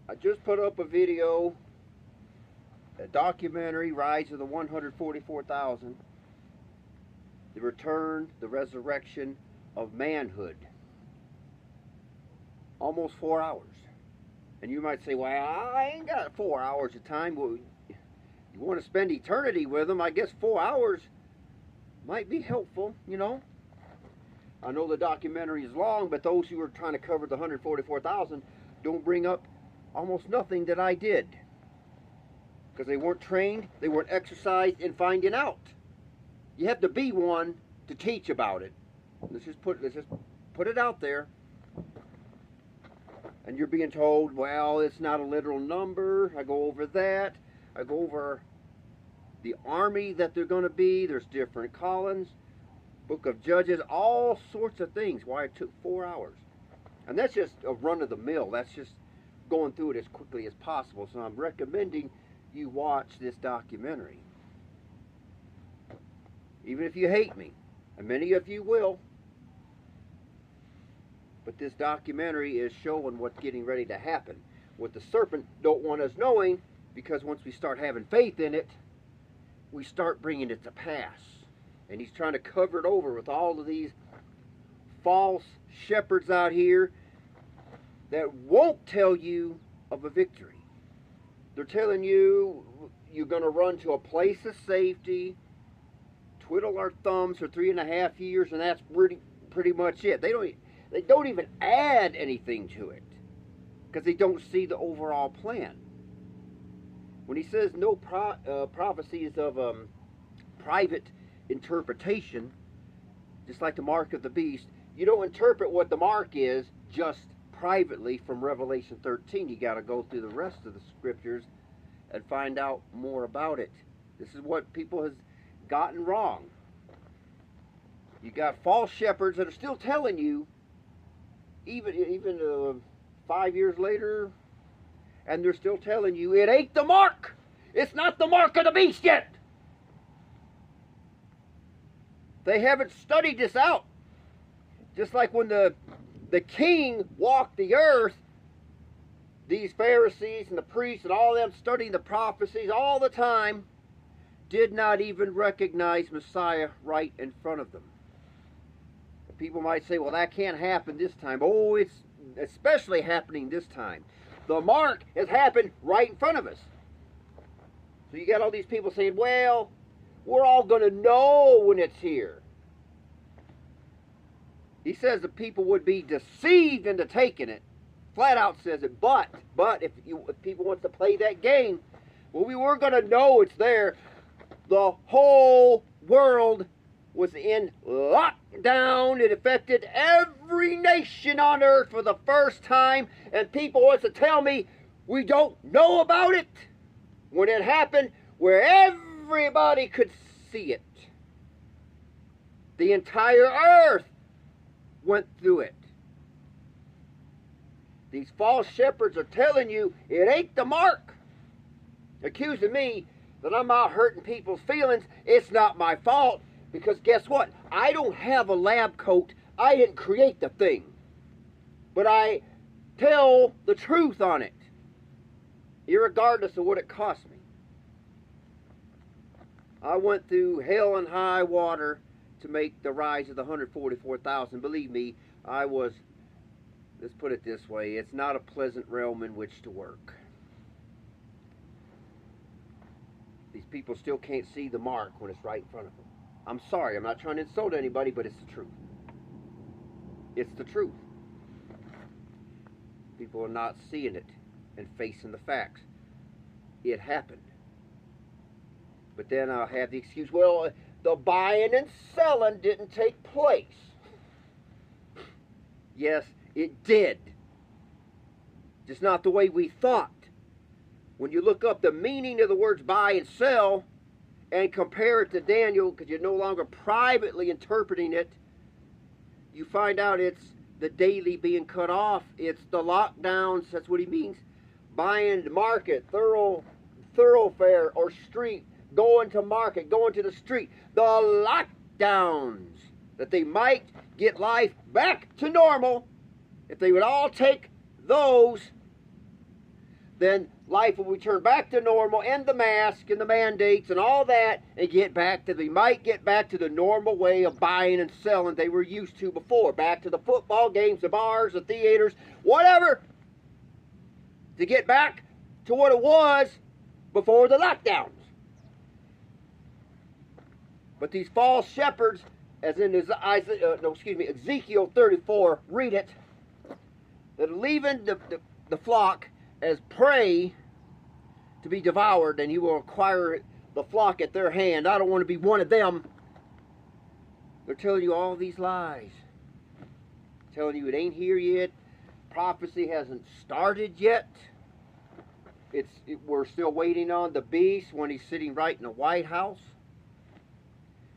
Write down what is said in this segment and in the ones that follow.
I just put up a video, a documentary, Rise of the 144,000, the return, the resurrection of manhood. Almost 4 hours. And you might say, well, I ain't got 4 hours of time. Well, you want to spend eternity with them, I guess 4 hours might be helpful, you know. I know the documentary is long, but those who are trying to cover the 144,000 don't bring up almost nothing that I did. Because they weren't trained, they weren't exercised in finding out. You have to be one to teach about it. Let's just put it out there. And you're being told, well, it's not a literal number. I go over that. I go over the army that they're going to be. There's different callings. Book of Judges, all sorts of things. Why it took 4 hours. And that's just a run of the mill. That's just going through it as quickly as possible. So I'm recommending you watch this documentary. Even if you hate me, and many of you will. But this documentary is showing what's getting ready to happen. What the serpent don't want us knowing, because once we start having faith in it, we start bringing it to pass. And he's trying to cover it over with all of these false shepherds out here that won't tell you of a victory. They're telling you you're going to run to a place of safety, twiddle our thumbs for 3.5 years, and that's pretty much it. They don't even add anything to it because they don't see the overall plan. When he says no prophecies of private interpretation, just like the mark of the beast, you don't interpret what the mark is just privately from Revelation 13. You got to go through the rest of the scriptures and find out more about it. This is what people has gotten wrong. You got false shepherds that are still telling you, even 5 years later, and they're still telling you it ain't the mark. It's not the mark of the beast yet. They haven't studied this out. Just like when the king walked the earth, these Pharisees and the priests and all of them studying the prophecies all the time did not even recognize Messiah right in front of them. People might say, well, that can't happen this time. Oh, it's especially happening this time. The mark has happened right in front of us. So you got all these people saying, well, we're all going to know when it's here. He says the people would be deceived into taking it. Flat out says it. But if people want to play that game, well, we were going to know it's there. The whole world was in lockdown. It affected every nation on earth for the first time. And people want to tell me we don't know about it when it happened where everybody could see it. The entire earth went through it. These false shepherds are telling you it ain't the mark. Accusing me that I'm out hurting people's feelings. It's not my fault. Because guess what? I don't have a lab coat. I didn't create the thing. But I tell the truth on it. Irregardless of what it cost me. I went through hell and high water to make the rise of the 144,000. Believe me, I was, let's put it this way, it's not a pleasant realm in which to work. These people still can't see the mark when it's right in front of them. I'm sorry, I'm not trying to insult anybody, but it's the truth. It's the truth. People are not seeing it and facing the facts. It happened. But then I'll have the excuse, well, the buying and selling didn't take place. Yes, it did. Just not the way we thought. When you look up the meaning of the words buy and sell and compare it to Daniel, because you're no longer privately interpreting it, you find out it's the daily being cut off. It's the lockdowns. That's what he means. Buying the market, thoroughfare or street, going to market, going to the street. The lockdowns, that they might get life back to normal. If they would all take those, then life will return back to normal, and the mask and the mandates and all that, and we might get back to the normal way of buying and selling they were used to before. Back to the football games, the bars, the theaters, whatever. To get back to what it was before the lockdowns. But these false shepherds, as in Ezekiel 34, read it, that are leaving the flock as prey to be devoured, and he will acquire the flock at their hand. I don't want to be one of them. They're telling you all these lies. Telling you it ain't here yet. Prophecy hasn't started yet. We're still waiting on the beast when he's sitting right in the White House.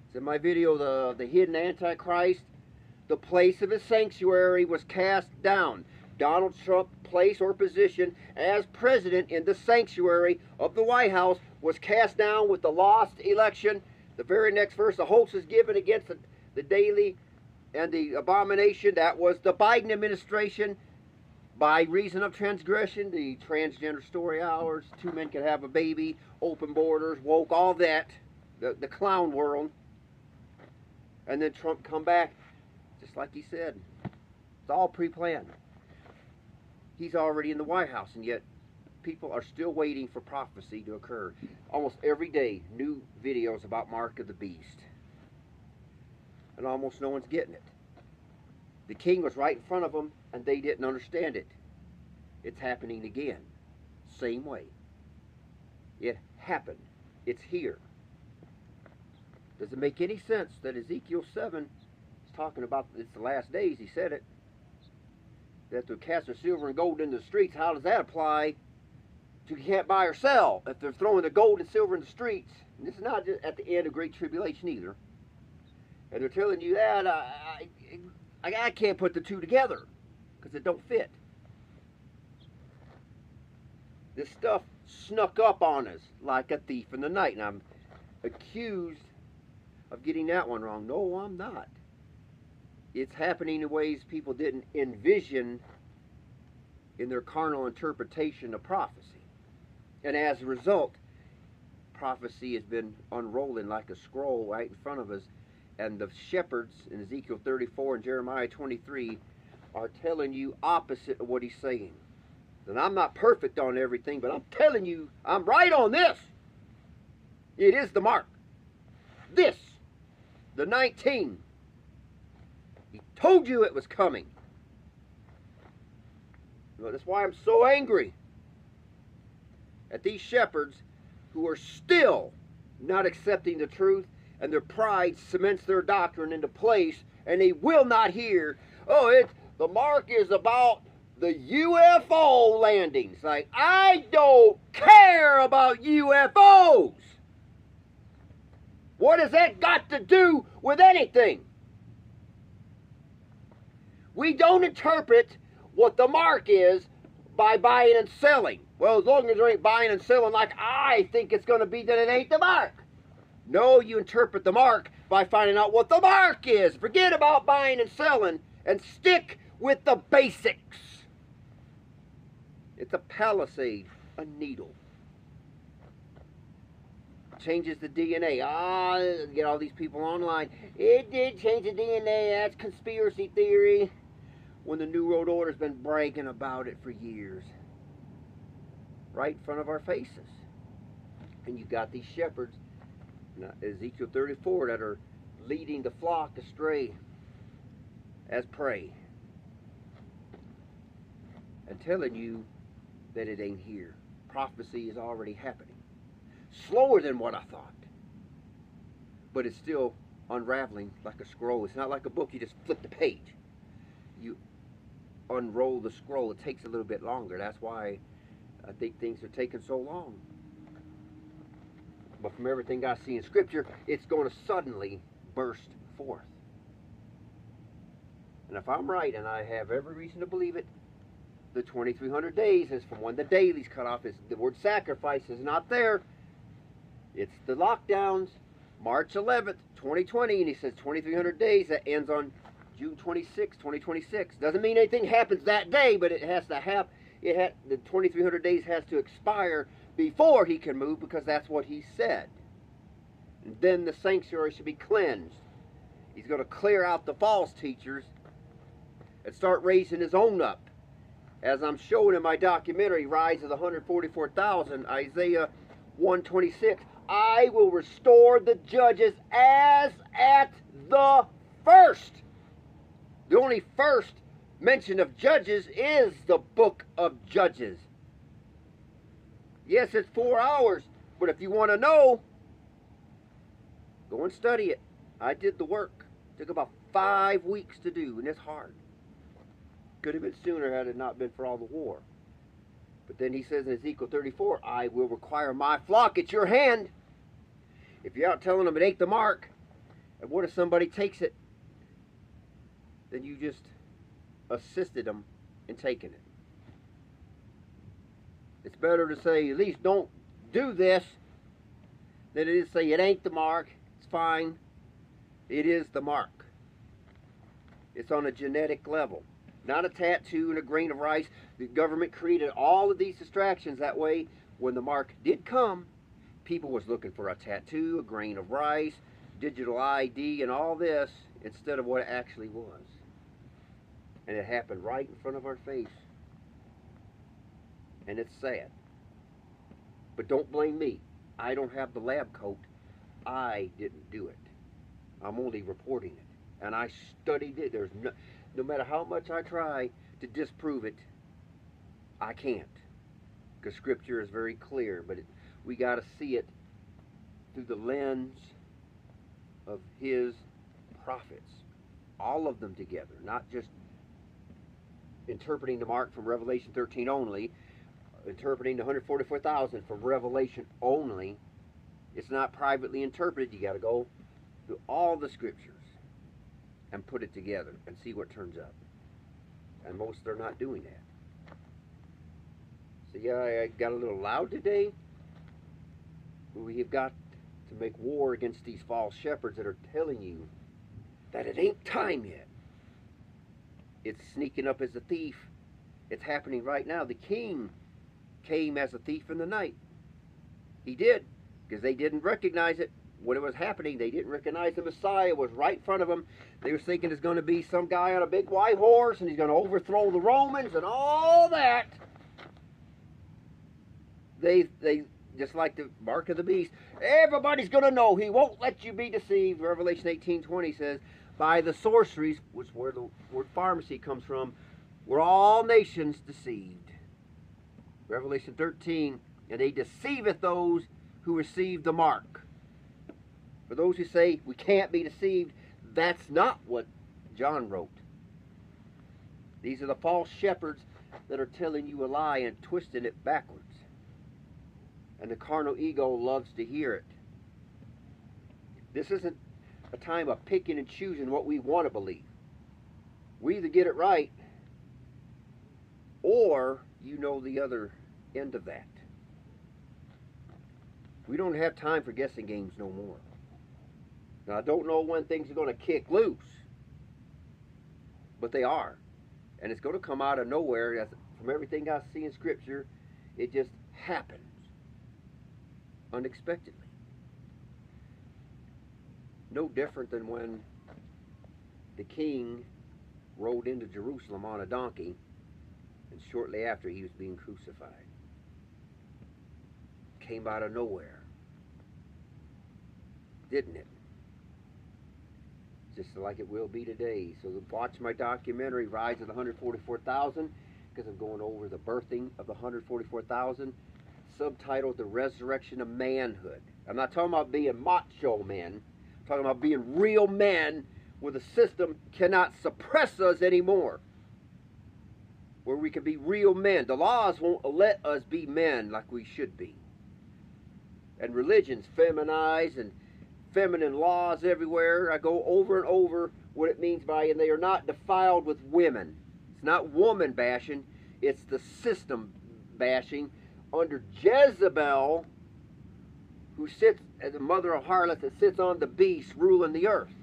It's in my video, the hidden Antichrist. The place of his sanctuary was cast down. Donald Trump's place or position as president in the sanctuary of the White House was cast down with the lost election. The very next verse, the host is given against the daily and the abomination. That was the Biden administration. By reason of transgression, the transgender story hours, 2 men can have a baby, open borders, woke, all that, the clown world. And then Trump come back, just like he said. It's all pre-planned. He's already in the White House, and yet people are still waiting for prophecy to occur. Almost every day, new videos about Mark of the Beast. And almost no one's getting it. The king was right in front of them, and they didn't understand it. It's happening again. Same way. It happened. It's here. Does it make any sense that Ezekiel 7 is talking about it's the last days? He said it. That they're casting silver and gold into the streets. How does that apply to you can't buy or sell if they're throwing the gold and silver in the streets? And this is not just at the end of Great Tribulation either. And they're telling you that I can't put the two together because it don't fit. This stuff snuck up on us like a thief in the night, and I'm accused of getting that one wrong. No, I'm not. It's happening in ways people didn't envision in their carnal interpretation of prophecy. And as a result, prophecy has been unrolling like a scroll right in front of us. And the shepherds in Ezekiel 34 and Jeremiah 23 are telling you opposite of what he's saying. And I'm not perfect on everything, but I'm telling you, I'm right on this. It is the mark. This, the 19. He told you it was coming. Well, that's why I'm so angry at these shepherds who are still not accepting the truth, and their pride cements their doctrine into place, and they will not hear, the mark is about the UFO landings. Like, I don't care about UFOs. What has that got to do with anything? We don't interpret what the mark is by buying and selling. Well, as long as there ain't buying and selling like I think it's going to be, then it ain't the mark. No, you interpret the mark by finding out what the mark is. Forget about buying and selling and stick with the basics. It's a palisade, a needle. Changes the DNA. Get all these people online. It did change the DNA. That's conspiracy theory. When the New World Order's been bragging about it for years. Right in front of our faces. And you've got these shepherds, Ezekiel 34, that are leading the flock astray as prey. And telling you that it ain't here. Prophecy is already happening. Slower than what I thought. But it's still unraveling like a scroll. It's not like a book, you just flip the page. You unroll the scroll, it takes a little bit longer. That's why I think things are taking so long. But from everything I see in Scripture, it's going to suddenly burst forth. And if I'm right, and I have every reason to believe it, the 2300 days is from when the daily's cut off. The word sacrifice is not there. It's the lockdowns, March 11th, 2020, and he says 2300 days. That ends on June 26, 2026. Doesn't mean anything happens that day, but it has to happen. the 2,300 days has to expire before he can move, because that's what he said. And then the sanctuary should be cleansed. He's going to clear out the false teachers and start raising his own up. As I'm showing in my documentary, Rise of the 144,000, Isaiah 126, I will restore the judges as at the first. The only first mention of judges is the book of Judges. Yes, it's 4 hours, but if you want to know, go and study it. I did the work. It took about 5 weeks to do, and it's hard. Could have been sooner had it not been for all the war. But then he says in Ezekiel 34, I will require my flock at your hand. If you're out telling them it ain't the mark, and what if somebody takes it? Then you just assisted them in taking it. It's better to say, at least don't do this, than it is to say it ain't the mark. It's fine. It is the mark. It's on a genetic level. Not a tattoo and a grain of rice. The government created all of these distractions that way. When the mark did come, people was looking for a tattoo, a grain of rice, digital ID, and all this, instead of what it actually was. And it happened right in front of our face. And it's sad. But don't blame me. I don't have the lab coat. I didn't do it. I'm only reporting it. And I studied it. There's no matter how much I try to disprove it, I can't. Because Scripture is very clear. But we got to see it through the lens of His prophets. All of them together. Not just interpreting the mark from Revelation 13 only. Interpreting the 144,000 from Revelation only. It's not privately interpreted. You got to go through all the Scriptures and put it together and see what turns up. And most are not doing that. So yeah, I got a little loud today. We have got to make war against these false shepherds that are telling you that it ain't time yet. It's sneaking up as a thief. It's happening right now. The king came as a thief in the night. He did, because they didn't recognize it. When it was happening, they didn't recognize the Messiah was right in front of them. They were thinking it's going to be some guy on a big white horse, and he's going to overthrow the Romans and all that. They just like the mark of the beast. Everybody's going to know. He won't let you be deceived. Revelation 18:20 says, by the sorceries, which is where the word pharmacy comes from, were all nations deceived. Revelation 13, and they deceiveth those who receive the mark. For those who say we can't be deceived, that's not what John wrote. These are the false shepherds that are telling you a lie and twisting it backwards. And the carnal ego loves to hear it. This isn't a time of picking and choosing what we want to believe. We either get it right, or you know the other end of that. We don't have time for guessing games no more. Now, I don't know when things are going to kick loose, but they are. And it's going to come out of nowhere. From everything I see in Scripture, it just happens unexpectedly. No different than when the king rode into Jerusalem on a donkey, and shortly after he was being crucified. Came out of nowhere. Didn't it? Just like it will be today. So watch my documentary, Rise of the 144,000, because I'm going over the birthing of the 144,000, subtitled The Resurrection of Manhood. I'm not talking about being macho men. I'm talking about being real men where the system cannot suppress us anymore. Where we can be real men. The laws won't let us be men like we should be. And religions feminize and feminine laws everywhere. I go over and over what it means by, and they are not defiled with women. It's not woman bashing, it's the system bashing under Jezebel, who sits as the mother of harlots that sits on the beast ruling the earth,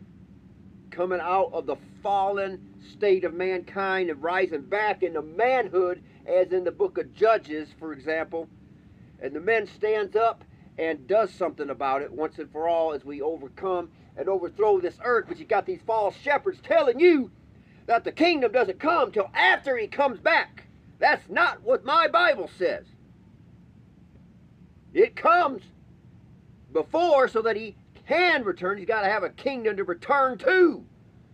coming out of the fallen state of mankind and rising back into manhood as in the book of Judges, for example, and the men stands up and does something about it once and for all as we overcome and overthrow this earth. But you got these false shepherds telling you that the kingdom doesn't come till after he comes back. That's not what my Bible says. It comes before so that he can return. He's got to have a kingdom to return to.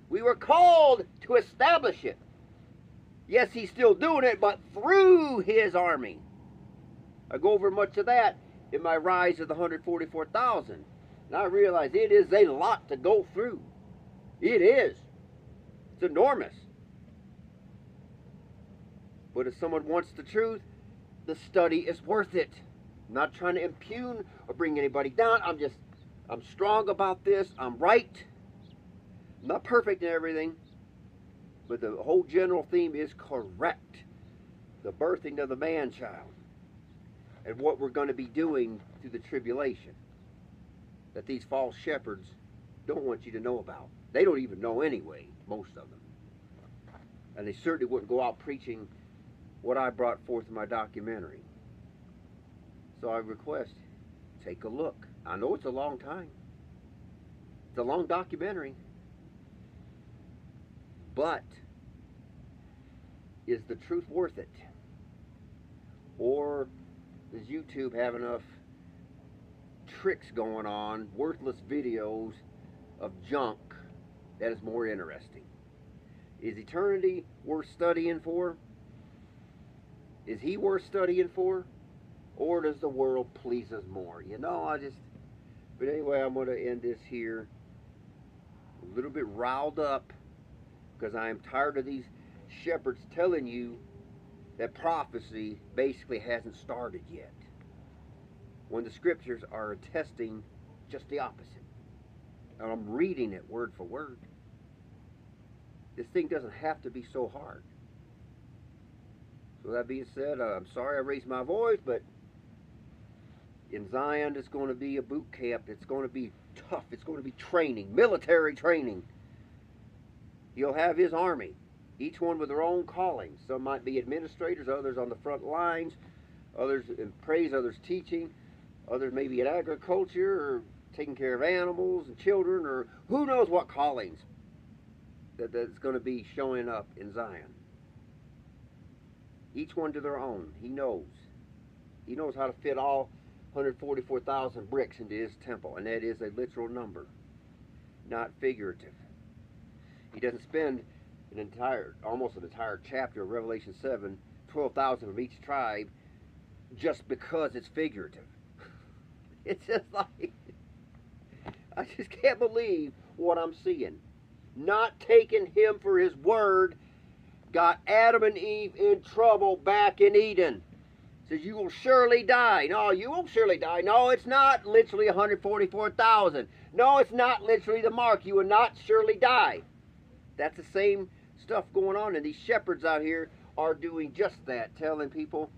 We were called to establish it. Yes, he's still doing it, but through his army. I go over much of that in my rise of the 144,000. And I realize it is a lot to go through. It is. It's enormous. But if someone wants the truth, the study is worth it. I'm not trying to impugn or bring anybody down. I'm strong about this. I'm right. I'm not perfect in everything. But the whole general theme is correct. The birthing of the man-child. And what we're going to be doing through the tribulation. That these false shepherds don't want you to know about. They don't even know anyway, most of them. And they certainly wouldn't go out preaching what I brought forth in my documentary. So I request, take a look. I know it's a long time. It's a long documentary. But is the truth worth it? Or does YouTube have enough tricks going on, worthless videos of junk that is more interesting? Is eternity worth studying for? Is he worth studying for? Or does the world please us more? You know, but anyway, I'm going to end this here a little bit riled up because I am tired of these shepherds telling you that prophecy basically hasn't started yet, when the scriptures are attesting just the opposite. And I'm reading it word for word. This thing doesn't have to be so hard. So that being said, I'm sorry I raised my voice, but in Zion it's going to be a boot camp. It's going to be tough. It's going to be training, military training. He'll have his army, each one with their own calling. Some might be administrators, others on the front lines, others in praise, others teaching, others maybe in agriculture or taking care of animals and children, or who knows what callings that's going to be showing up in Zion. Each one to their own. He knows. He knows how to fit all 144,000 bricks into his temple, and that is a literal number, not figurative. He doesn't spend almost an entire chapter of Revelation 7, 12,000 of each tribe, just because it's figurative. It's just like, I just can't believe what I'm seeing. Not taking him for his word got Adam and Eve in trouble back in Eden. Says, you will surely die. No, you won't surely die. No, it's not literally 144,000. No, it's not literally the mark. You will not surely die. That's the same stuff going on, and these shepherds out here are doing just that, telling people,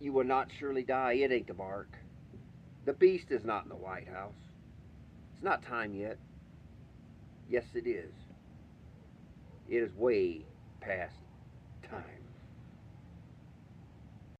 you will not surely die. It ain't the mark. The beast is not in the White House. It's not time yet. Yes, it is. It is way past time.